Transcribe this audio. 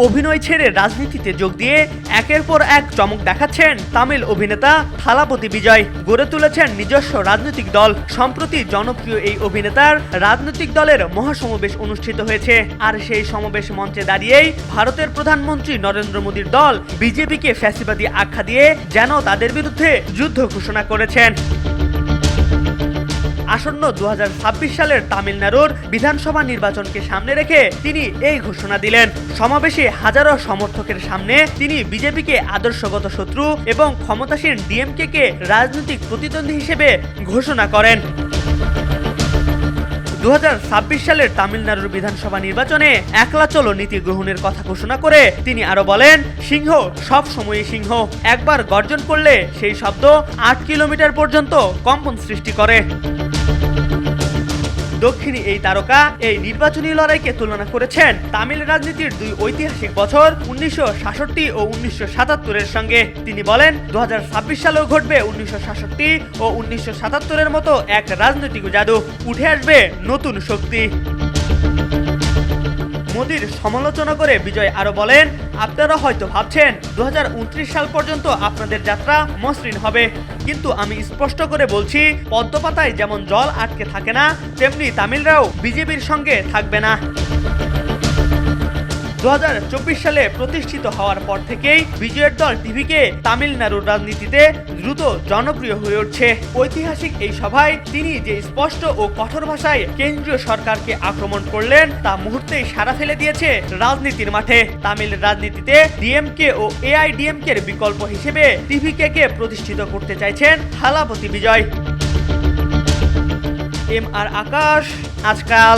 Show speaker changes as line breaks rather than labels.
অভিনয় ছেড়ে রাজনীতিতে যোগ দিয়ে একের পর এক চমক দেখাচ্ছেন তামিল অভিনেতা থালাপতি বিজয়। গড়ে তুলেছেন নিজস্ব রাজনৈতিক দল। সম্প্রতি জনপ্রিয় এই অভিনেতার রাজনৈতিক দলের মহাসমাবেশ অনুষ্ঠিত হয়েছে। আর সেই সমাবেশ মঞ্চে দাঁড়িয়েই ভারতের প্রধানমন্ত্রী নরেন্দ্র মোদীর দল বিজেপিকে ফ্যাসিবাদী আখ্যা দিয়ে যেন তাদের বিরুদ্ধে যুদ্ধ ঘোষণা করেছেন। আসন্ন 2026 সালের তামিলনাড়ুর বিধানসভা নির্বাচনকে সামনে রেখে তিনি এই ঘোষণা দিলেন। সমাবেশে হাজারো সমর্থকের সামনে তিনি বিজেপিকে আদর্শগত শত্রু এবং ক্ষমতাসীন ডিএমকে রাজনৈতিক প্রতিদ্বন্দ্বী হিসেবে ঘোষণা করেন। 2026 সালের তামিলনাড়ুর বিধানসভা নির্বাচনে একলা চলো নীতি গ্রহণের কথা ঘোষণা করে তিনি আরো বলেন, সিংহ সব সময়ই সিংহ, একবার গর্জন করলে সেই শব্দ 8 কিলোমিটার পর্যন্ত কম্পন সৃষ্টি করে। দক্ষিণী এই তারকা এই নির্বাচনী লড়াইকে তুলনা করেছেন তামিল রাজনীতির দুই ঐতিহাসিক বছর 1966 ও 1977-এর সঙ্গে। তিনি বলেন, 2026 সালেও ঘটবে 1966 ও 1977-এর মতো এক রাজনৈতিক জাদু। উঠে আসবে নতুন শক্তি। মোদির সমালোচনা করে বিজয় আরো বলেন, আপনারা হয়তো ভাবছেন 2029 সাল পর্যন্ত আপনাদের যাত্রা মসৃণ হবে, কিন্তু আমি স্পষ্ট করে বলছি, পদ্মপাতায় যেমন জল আটকে থাকে না, তেমনি তামিলরাও বিজেপির সঙ্গে থাকবে না। 2024 সালে প্রতিষ্ঠিত হওয়ার পর থেকেই বিজয়ের দল টিভিকে তামিলনাড়ুর রাজনীতিতে দ্রুত জনপ্রিয় হয়ে উঠছে। ঐতিহাসিক এই সভায় তিনি যে স্পষ্ট ও কঠোর ভাষায় কেন্দ্রীয় সরকারকে আক্রমণ করলেন তা মুহূর্তেই সাড়া ফেলে দিয়েছে রাজনীতির মাঠে। তামিল রাজনীতিতে ডিএমকে ও এআইডিএমকে এর বিকল্প হিসেবে টিভিকে প্রতিষ্ঠিত করতে চাইছেন থালাপতি বিজয়। MR আকাশ, আজকাল।